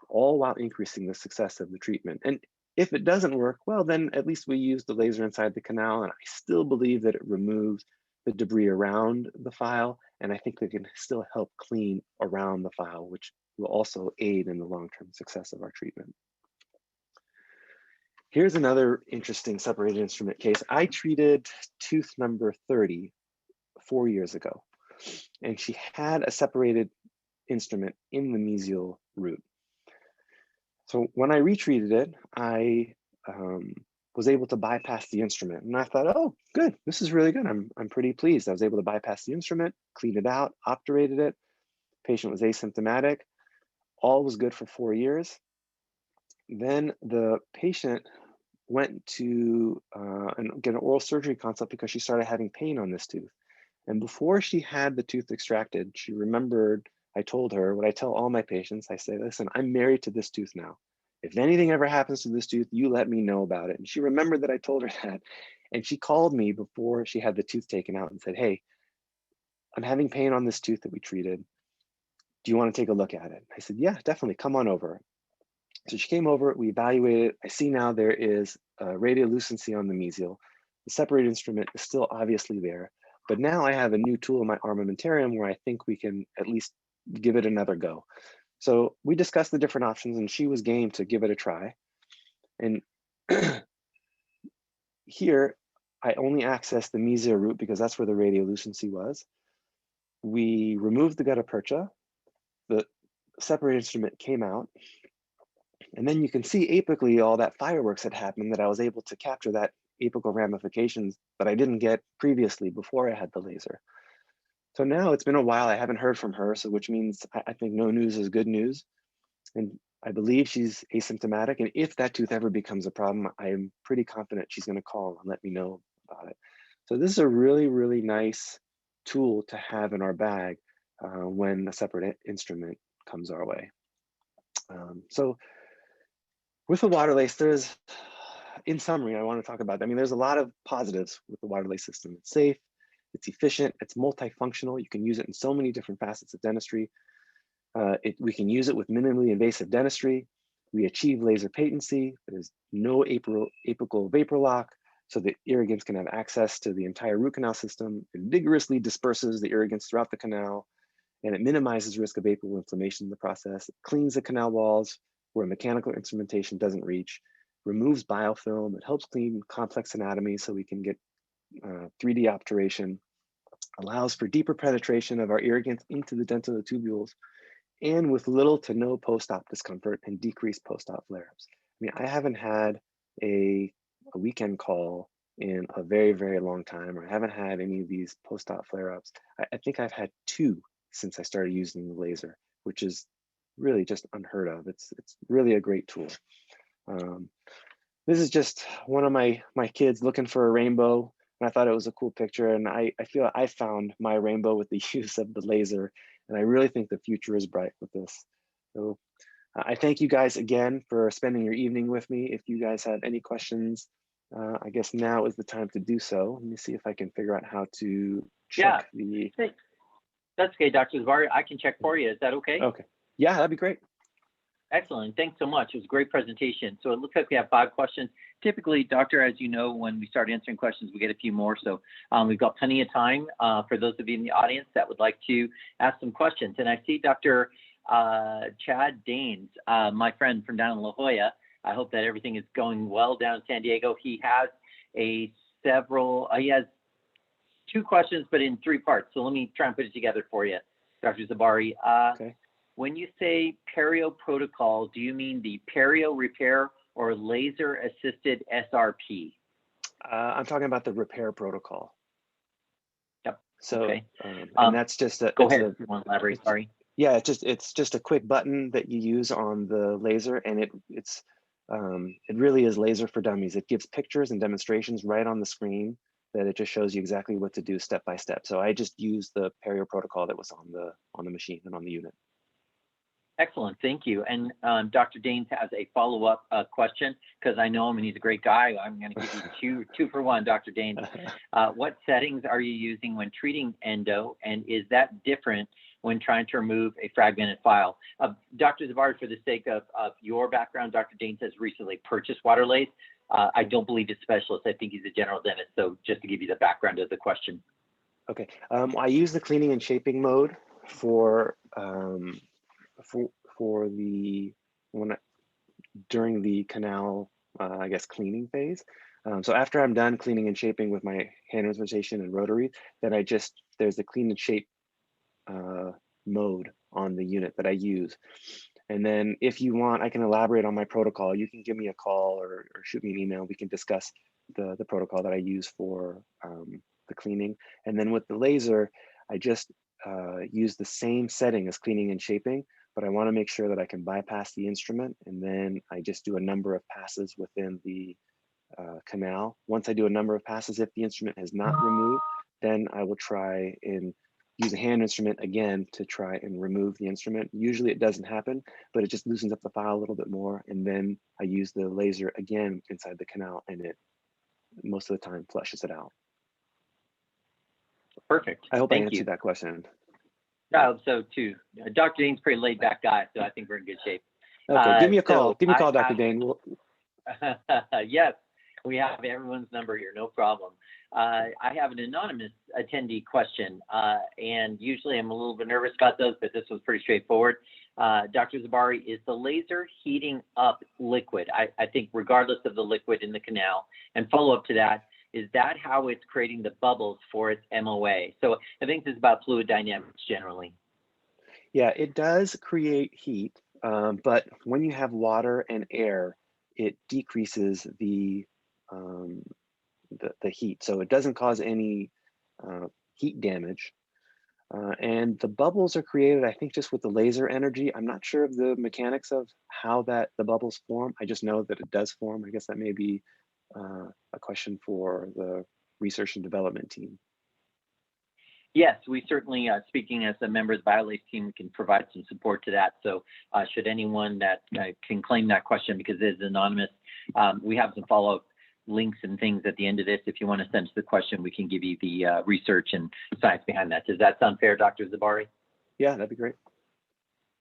Speaker 2: all while increasing the success of the treatment. And if it doesn't work, well, then at least we use the laser inside the canal, and I still believe that it removes the debris around the file, and I think they can still help clean around the file, which will also aid in the long-term success of our treatment. Here's another interesting separated instrument case. I treated tooth number 30 4 years ago, and she had a separated instrument in the mesial root. So when I retreated it, I was able to bypass the instrument, and I thought, oh, good, this is really good. I'm pretty pleased. I was able to bypass the instrument, clean it out, obturated it. Patient was asymptomatic. All was good for 4 years. Then the patient went to get an oral surgery consult because she started having pain on this tooth. And before she had the tooth extracted, she remembered, I told her what I tell all my patients. I say, listen, I'm married to this tooth now. If anything ever happens to this tooth, you let me know about it. And she remembered that I told her that. And she called me before she had the tooth taken out and said, hey, I'm having pain on this tooth that we treated. Do you want to take a look at it? I said, yeah, definitely, come on over. So she came over, we evaluated it. I see now there is a radiolucency on the mesial. The separated instrument is still obviously there, but now I have a new tool in my armamentarium where I think we can at least give it another go. So we discussed the different options, and she was game to give it a try. And here, I only accessed the mesial root because that's where the radiolucency was. We removed the gutta percha. The separated instrument came out. And then you can see apically all that fireworks had happened, that I was able to capture that apical ramifications that I didn't get previously before I had the laser. So now it's been a while, I haven't heard from her, so which means I think no news is good news. And I believe she's asymptomatic. And if that tooth ever becomes a problem, I am pretty confident she's gonna call and let me know about it. So this is a really, really nice tool to have in our bag when a separate instrument comes our way. So with the Waterlase, there's, in summary, I want to talk about, there's a lot of positives with the Waterlase system. It's safe, it's efficient, it's multifunctional. You can use it in so many different facets of dentistry. We can use it with minimally invasive dentistry. We achieve laser patency. There's no apical vapor lock, so the irrigants can have access to the entire root canal system. It vigorously disperses the irrigants throughout the canal, and it minimizes risk of apical inflammation in the process. It cleans the canal walls where mechanical instrumentation doesn't reach, removes biofilm. It helps clean complex anatomy so we can get 3D obturation, allows for deeper penetration of our irrigants into the dental tubules, and with little to no post-op discomfort and decreased post-op flare-ups. I haven't had a weekend call in a very, very long time, or I haven't had any of these post-op flare-ups. I think I've had 2 since I started using the laser, which is really just unheard of. It's really a great tool. This is just one of my kids looking for a rainbow, and I thought it was a cool picture, and I feel I found my rainbow with the use of the laser, and I really think the future is bright with this. So I thank you guys again for spending your evening with me. If you guys have any questions, I guess now is the time to do so. Let me see if I can figure out how to check the...
Speaker 1: That's okay, Dr. Zibari. I can check for you. Is that okay?
Speaker 2: Okay. Yeah, that'd be great.
Speaker 1: Excellent. Thanks so much. It was a great presentation. So it looks like we have 5 questions. Typically, Doctor, as you know, when we start answering questions, we get a few more. So we've got plenty of time for those of you in the audience that would like to ask some questions. And I see Dr. Chad Danes, my friend from down in La Jolla. I hope that everything is going well down in San Diego. He has he has 2 questions, but in 3 parts. So let me try and put it together for you, Dr. Zibari.
Speaker 2: Okay.
Speaker 1: When you say perio protocol, do you mean the perio repair or laser assisted SRP?
Speaker 2: I'm talking about the repair protocol.
Speaker 1: Yep.
Speaker 2: So,
Speaker 1: okay.
Speaker 2: And that's just a,
Speaker 1: go ahead. If you want to elaborate, sorry.
Speaker 2: Yeah, it's just a quick button that you use on the laser, and it really is laser for dummies. It gives pictures and demonstrations right on the screen that it just shows you exactly what to do step by step. So I just used the perio protocol that was on the machine and on the unit.
Speaker 1: Excellent, thank you. And Dr. Danes has a follow-up question, because I know him and he's a great guy. I'm going to give you two for one, Dr. Danes. What settings are you using when treating endo, and is that different when trying to remove a fragmented file? Dr. Zibari, for the sake of your background, Dr. Danes has recently purchased Waterlase. I don't believe he's a specialist. I think he's a general dentist. So just to give you the background of the question.
Speaker 2: Okay, I use the cleaning and shaping mode for during the canal, I guess, cleaning phase. So after I'm done cleaning and shaping with my hand instrumentation and rotary, then there's the clean and shape mode on the unit that I use. And then if you want, I can elaborate on my protocol. You can give me a call or shoot me an email. We can discuss the protocol that I use for the cleaning. And then with the laser, I just use the same setting as cleaning and shaping, but I want to make sure that I can bypass the instrument. And then I just do a number of passes within the canal. Once I do a number of passes, if the instrument has not removed, then I will try and use a hand instrument again to try and remove the instrument. Usually it doesn't happen, but it just loosens up the file a little bit more. And then I use the laser again inside the canal, and it most of the time flushes it out.
Speaker 1: Perfect.
Speaker 2: I hope I
Speaker 1: Thank
Speaker 2: answered
Speaker 1: you.
Speaker 2: that question.
Speaker 1: I hope so too. Dr. Dane's a pretty laid back guy, so I think we're in good shape.
Speaker 2: Okay, give me a call.
Speaker 1: So
Speaker 2: Give me a call, Dr. Dane.
Speaker 1: Yes, we have everyone's number here, no problem. I have an anonymous attendee question, and usually I'm a little bit nervous about those, but this was pretty straightforward. Dr. Zibari, is the laser heating up liquid? I think regardless of the liquid in the canal, and follow up to that, is that how it's creating the bubbles for its MOA? So I think this is about fluid dynamics generally.
Speaker 2: Yeah, it does create heat, but when you have water and air, it decreases the heat. So it doesn't cause any heat damage. And the bubbles are created, I think, just with the laser energy. I'm not sure of the mechanics of how the bubbles form. I just know that it does form. I guess that may be a question for the research and development team.
Speaker 1: Yes, we certainly, speaking as a member of the Waterlase team, can provide some support to that. So should anyone that can claim that question, because it is anonymous, we have some follow-up links and things at the end of this. If you want to send us the question, we can give you the research and science behind that. Does that sound fair, Dr. Zibari?
Speaker 2: Yeah, that'd be great.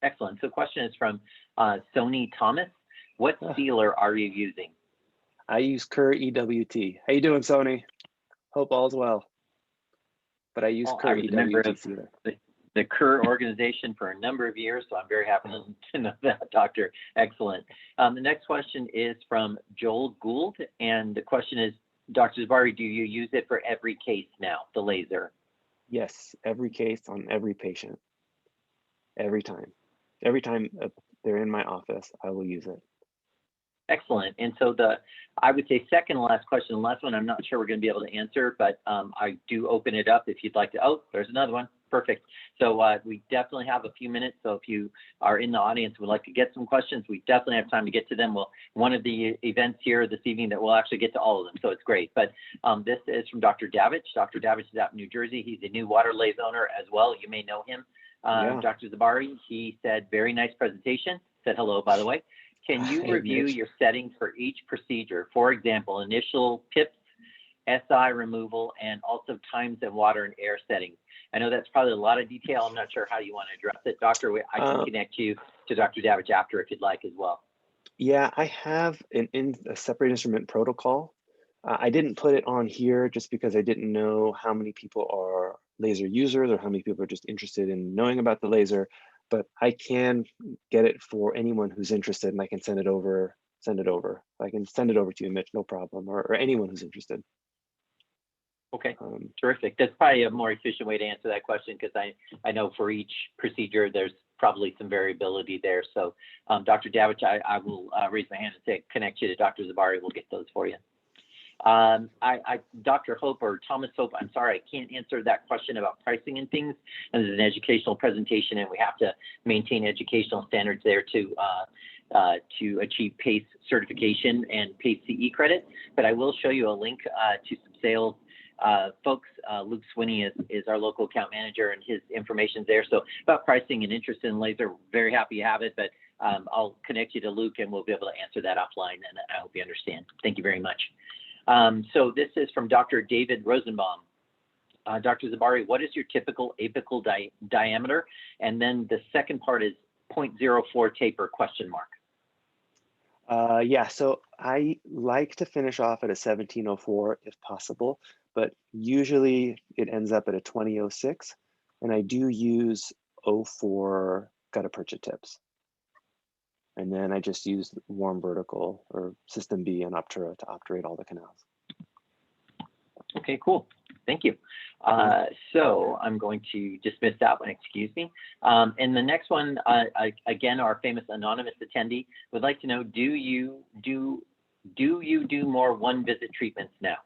Speaker 1: Excellent. So the question is from Sony Thomas. What sealer are you using?
Speaker 2: I use Kerr EWT. How you doing, Sony? Hope all's well. But I use Kerr EWT sealer.
Speaker 1: The Kerr organization for a number of years, so I'm very happy to know that, Doctor. Excellent. The next question is from Joel Gould, and the question is, Dr. Zibari, do you use it for every case now, the laser?
Speaker 2: Yes, every case on every patient, every time. Every time they're in my office, I will use it.
Speaker 1: Excellent. And so I would say second to last question, the last one I'm not sure we're going to be able to answer, but I do open it up if you'd like to. Oh, there's another one. Perfect. So we definitely have a few minutes. So if you are in the audience and would like to get some questions, we definitely have time to get to them. Well, one of the events here this evening that we'll actually get to all of them. So it's great. But this is from Dr. Davich. Dr. Davich is out in New Jersey. He's a new Waterlase owner as well. You may know him.
Speaker 2: Yeah.
Speaker 1: Dr. Zibari, he said, very nice presentation. Said hello, by the way. Can you review your settings for each procedure? For example, initial PIPs, SI removal, and also times and water and air settings. I know that's probably a lot of detail. I'm not sure how you want to address it. Doctor, I can connect you to Dr. Davich after if you'd like as well.
Speaker 2: Yeah, I have a separate instrument protocol. I didn't put it on here just because I didn't know how many people are laser users or how many people are just interested in knowing about the laser. but I can get it for anyone who's interested, and I can send it over. I can send it over to you, Mitch, no problem, or anyone who's interested.
Speaker 1: Okay, terrific. That's probably a more efficient way to answer that question, because I know for each procedure, there's probably some variability there. So Dr. Davich, I will raise my hand and say, connect you to Dr. Zibari. We'll get those for you. Dr. Hope or Thomas Hope, I'm sorry, I can't answer that question about pricing and things. And it's an educational presentation, and we have to maintain educational standards there to achieve PACE certification and PACE CE credit. But I will show you a link to some sales folks. Luke Swinney is our local account manager, and his information's there. So about pricing and interest in laser, very happy you have it, but I'll connect you to Luke and we'll be able to answer that offline, and I hope you understand. Thank you very much. So this is from Dr. David Rosenbaum. Dr. Zibari, what is your typical apical diameter? And then the second part is 0.04 taper question mark.
Speaker 2: Yeah, so I like to finish off at a 1704 if possible, but usually it ends up at a 2006, and I do use 04 gutta percha tips. And then I just use warm vertical or System B and Obtura to obturate all the canals.
Speaker 1: Okay, cool. Thank you. So I'm going to dismiss that one, excuse me. And the next one, again, our famous anonymous attendee would like to know, do you do more one visit treatments now?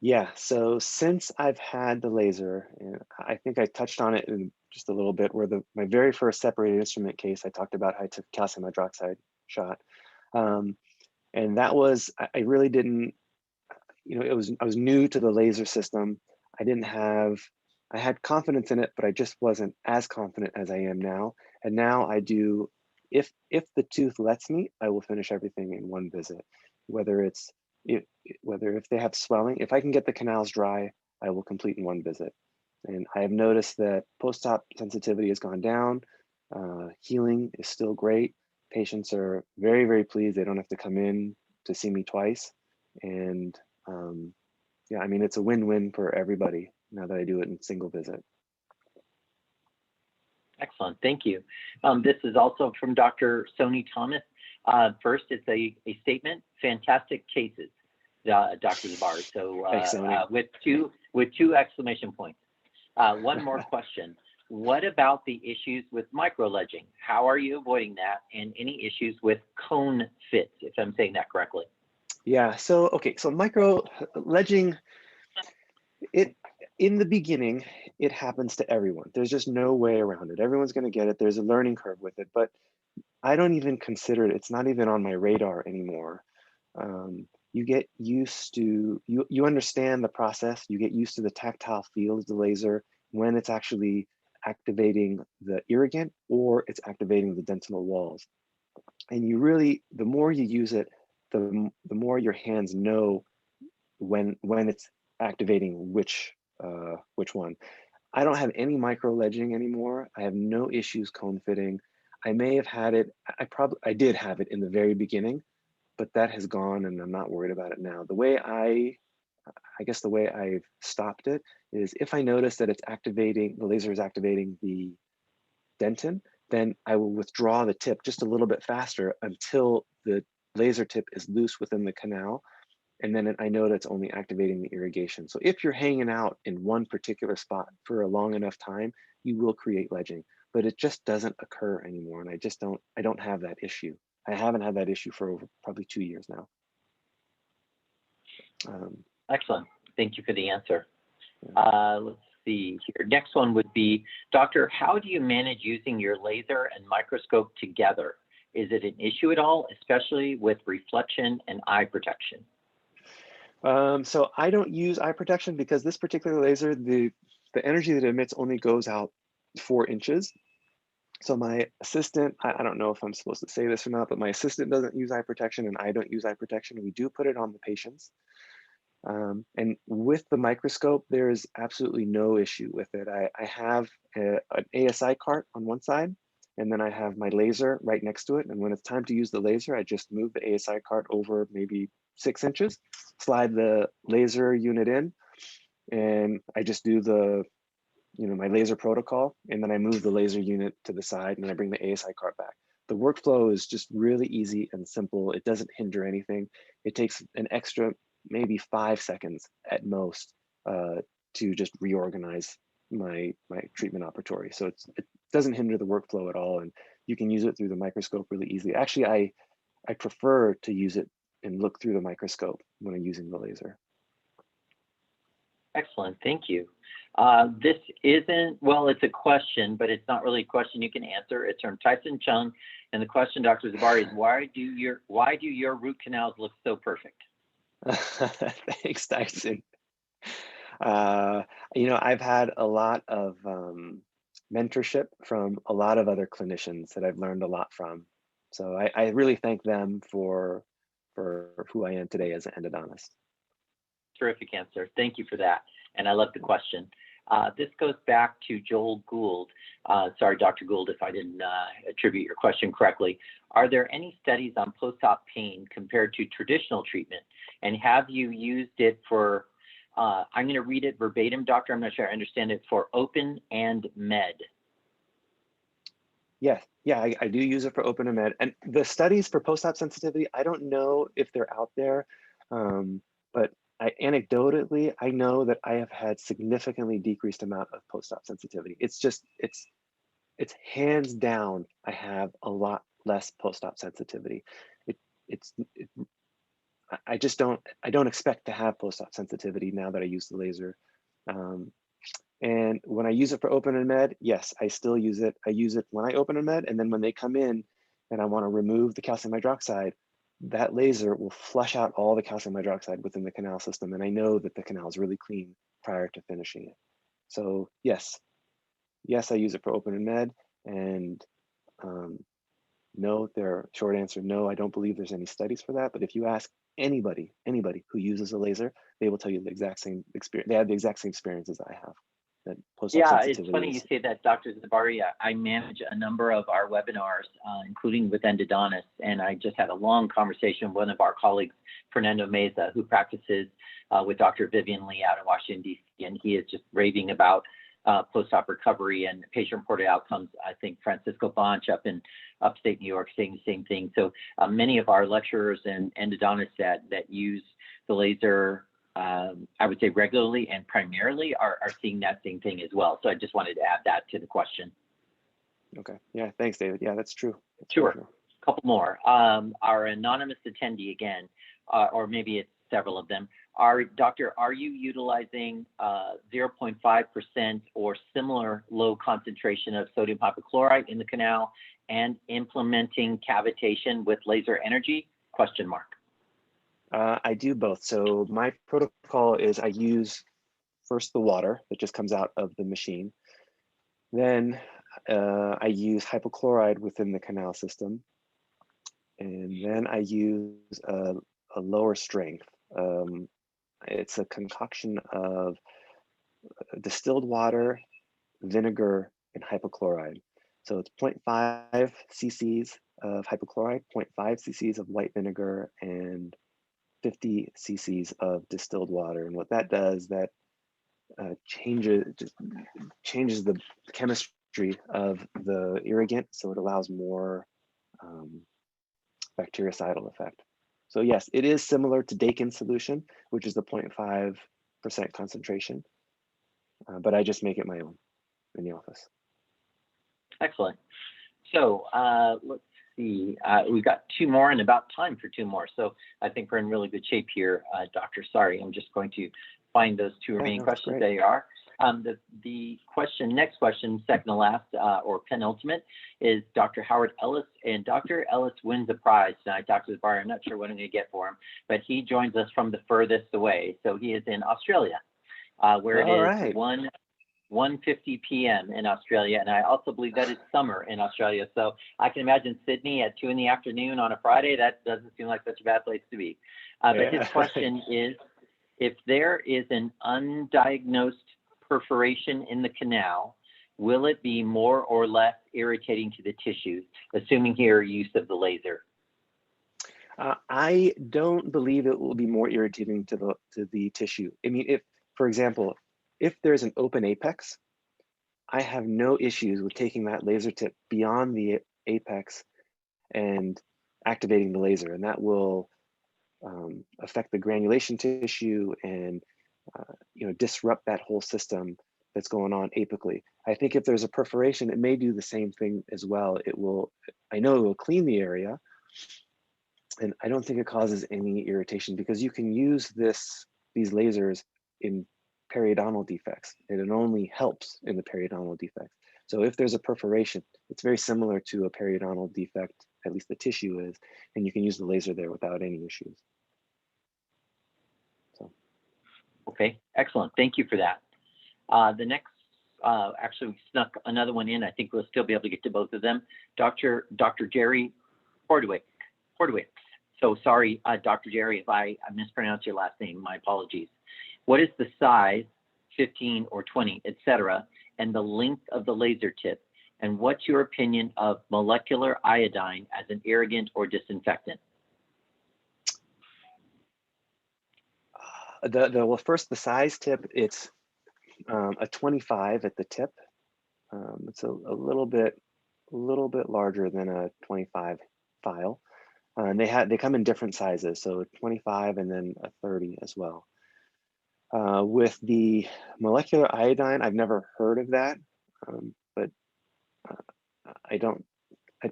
Speaker 1: Yeah, so since I've had the laser, and I think I touched on it in just a little bit, where my very first separated instrument case, I talked about how I took calcium hydroxide shot. And that was, I really didn't, I was new to the laser system. I had confidence in it, but I just wasn't as confident as I am now. And now I do, if the tooth lets me, I will finish everything in one visit, whether if they have swelling. If I can get the canals dry, I will complete in one visit. And I have noticed that post-op sensitivity has gone down. Healing is still great. Patients are very, very pleased. They don't have to come in to see me twice. And yeah, I mean, it's a win-win for everybody now that I do it in single visit. Excellent, thank you. This is also from Dr. Sony Thomas. First, it's a statement, fantastic cases, Dr. Zibari. So with two exclamation points. One more question. What about the issues with microledging? How are you avoiding that? And any issues with cone fits, if I'm saying that correctly? Yeah, so, okay, so microledging, in the beginning, it happens to everyone. There's just no way around it. Everyone's gonna get it. There's a learning curve with it, but I don't even consider it. It's not even on my radar anymore. You get used to, you understand the process. You get used to the tactile feel of the laser when it's actually activating the irrigant or it's activating the dentinal walls. And you really, the more you use it, the more your hands know when it's activating which one. I don't have any microledging anymore. I have no issues cone fitting. I may have had it, I did have it in the very beginning, but that has gone and I'm not worried about it now. The way I guess the way I've stopped it is if I notice that it's activating, the laser is activating the dentin, then I will withdraw the tip just a little bit faster until the laser tip is loose within the canal. And then I know that it's only activating the irrigation. So if you're hanging out in one particular spot for a long enough time, you will create ledging, but it just doesn't occur anymore. And I don't have that issue. I haven't had that issue for over probably 2 years now. Excellent. Thank you for the answer. Let's see here. Next one would be, Doctor, how do you manage using your laser and microscope together? Is it an issue at all, especially with reflection and eye protection? So I don't use eye protection because this particular laser, the energy that it emits only goes out 4 inches. So my assistant, I don't know if I'm supposed to say this or not, but my assistant doesn't use eye protection and I don't use eye protection. We do put it on the patients. And with the microscope, there is absolutely no issue with it. I have an ASI cart on one side, and then I have my laser right next to it. And when it's time to use the laser, I just move the ASI cart over maybe 6 inches, slide the laser unit in, and I just do the
Speaker 2: my laser protocol, and then I move the laser unit to the side and I bring the ASI cart back. The workflow is just really easy and simple. It doesn't hinder anything. It takes an extra maybe 5 seconds at most to just reorganize my treatment operatory. So it doesn't hinder the workflow at all, and you can use it through the microscope really easily. Actually, I prefer to use it and look through the microscope when I'm using the laser.
Speaker 1: Excellent, thank you. This isn't, well, it's a question, but it's not really a question you can answer. It's from Tyson Chung, and the question, Dr. Zibari, is why do your root canals look so perfect?
Speaker 2: Thanks, Tyson. I've had a lot of mentorship from a lot of other clinicians that I've learned a lot from. So I really thank them for who I am today as an endodontist.
Speaker 1: Terrific answer. Thank you for that. And I love the question. This goes back to Joel Gould. Sorry, Dr. Gould, if I didn't attribute your question correctly. Are there any studies on post-op pain compared to traditional treatment? And have you used it for, I'm going to read it verbatim, doctor, I'm not sure I understand it, for open and med?
Speaker 2: Yeah, I do use it for open and med. And the studies for post-op sensitivity, I don't know if they're out there, but anecdotally, I know that I have had significantly decreased amount of post-op sensitivity. It's hands down, I have a lot less post-op sensitivity. I don't expect to have post-op sensitivity now that I use the laser. And when I use it for open and med, yes, I still use it. I use it when I open and med, and then when they come in and I want to remove the calcium hydroxide, that laser will flush out all the calcium hydroxide within the canal system. And I know that the canal is really clean prior to finishing it. So yes, I use it for open and med. And no, short answer, no, I don't believe there's any studies for that. But if you ask anybody who uses a laser, they will tell you the exact same experience. They have the exact same experience as I have. That
Speaker 1: yeah, it's funny you say that, Dr. Zibari. I manage a number of our webinars, including with endodontists, and I just had a long conversation with one of our colleagues, Fernando Meza, who practices with Dr. Vivian Lee out in Washington, D.C., and he is just raving about post-op recovery and patient-reported outcomes. I think Francisco Bonch up in upstate New York saying the same thing. So many of our lecturers and endodontists that use the laser, I would say regularly and primarily, are seeing that same thing as well. So I just wanted to add that to the question.
Speaker 2: Okay. Yeah. Thanks, David. Yeah, that's true.
Speaker 1: Sure. A couple more. Our anonymous attendee again, or maybe it's several of them. Doctor, are you utilizing 0.5% or similar low concentration of sodium hypochlorite in the canal and implementing cavitation with laser energy? Question mark.
Speaker 2: I do both. So my protocol is I use first the water that just comes out of the machine. Then I use hypochlorite within the canal system. And then I use a lower strength. It's a concoction of distilled water, vinegar, and hypochlorite. So it's 0.5 cc's of hypochlorite, 0.5 cc's of white vinegar, and 50 cc's of distilled water. And what that does, that changes the chemistry of the irrigant, so it allows more bactericidal effect. So yes, it is similar to Dakin solution, which is the 0.5% concentration, but I just make it my own in the office.
Speaker 1: Excellent. So let's see, we've got two more and about time for two more. So I think we're in really good shape here, Doctor. Sorry, I'm just going to find those two remaining questions. There you are. The question, next question, second to last or penultimate, is Dr. Howard Ellis. And Dr. Ellis wins a prize tonight. Dr. Zibari, I'm not sure what I'm going to get for him, but he joins us from the furthest away. So he is in Australia, where it is 1:50 p.m. in Australia, and I also believe that it's summer in Australia. So I can imagine Sydney at 2 in the afternoon on a Friday. That doesn't seem like such a bad place to be. But his question is, if there is an undiagnosed perforation in the canal, will it be more or less irritating to the tissues, assuming here use of the laser?
Speaker 2: I don't believe it will be more irritating to the tissue. I mean, if, for example, if there's an open apex, I have no issues with taking that laser tip beyond the apex and activating the laser, and that will affect the granulation tissue and disrupt that whole system that's going on apically. I think if there's a perforation, it may do the same thing as well. I know it will clean the area, and I don't think it causes any irritation because you can use these lasers in periodontal defects, and it only helps in the periodontal defects. So if there's a perforation, it's very similar to a periodontal defect, at least the tissue is, and you can use the laser there without any issues. So.
Speaker 1: Okay, excellent. Thank you for that. The next, actually we snuck another one in. I think we'll still be able to get to both of them. Dr. Jerry Hordwick. So sorry, Dr. Jerry, if I mispronounced your last name, my apologies. What is the size, 15 or 20, etc., and the length of the laser tip? And what's your opinion of molecular iodine as an irrigant or disinfectant?
Speaker 2: Well, first, the size tip, it's a 25 at the tip. It's a little bit larger than a 25 file. And they come in different sizes, so 25 and then a 30 as well. With the molecular iodine, I've never heard of that, but I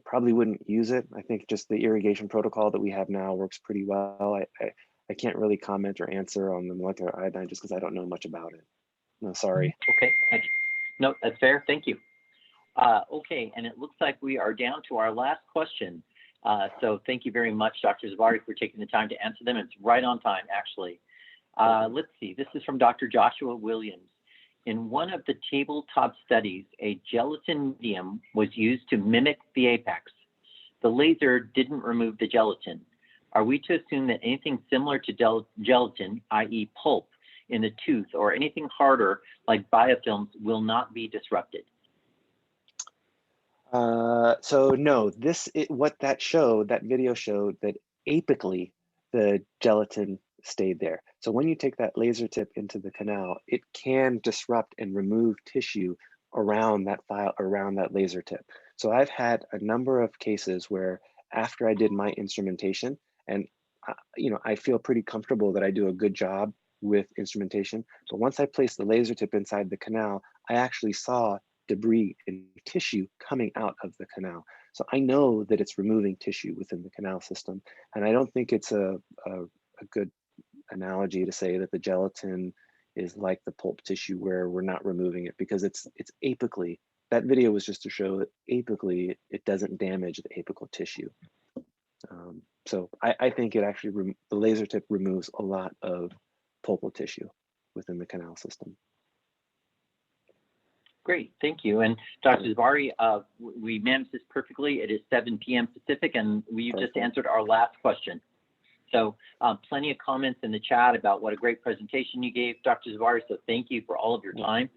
Speaker 2: probably wouldn't use it. I think just the irrigation protocol that we have now works pretty well. I can't really comment or answer on the molecular iodine just because I don't know much about it. No, sorry.
Speaker 1: Okay, thank you. No, that's fair. Thank you. Okay, and it looks like we are down to our last question. So thank you very much, Dr. Zibari, for taking the time to answer them. It's right on time, actually. Let's see, this is from Dr. Joshua Williams. In one of the tabletop studies, a gelatin medium was used to mimic the apex. The laser didn't remove the gelatin. Are we to assume that anything similar to gelatin, i.e. pulp, in the tooth or anything harder like biofilms will not be disrupted?
Speaker 2: So no, what that video showed that apically the gelatin stayed there. So when you take that laser tip into the canal, it can disrupt and remove tissue around that laser tip. So I've had a number of cases where after I did my instrumentation, and I feel pretty comfortable that I do a good job with instrumentation, but once I placed the laser tip inside the canal, I actually saw debris and tissue coming out of the canal. So I know that it's removing tissue within the canal system. And I don't think it's a good analogy to say that the gelatin is like the pulp tissue where we're not removing it, because it's apically. That video was just to show that apically it doesn't damage the apical tissue. So I think it actually, the laser tip removes a lot of pulpal tissue within the canal system.
Speaker 1: Great, thank you. And Dr. Zibari, we managed this perfectly. It is 7 p.m. Pacific, and we just answered our last question. So plenty of comments in the chat about what a great presentation you gave, Dr. Zibari, so thank you for all of your time.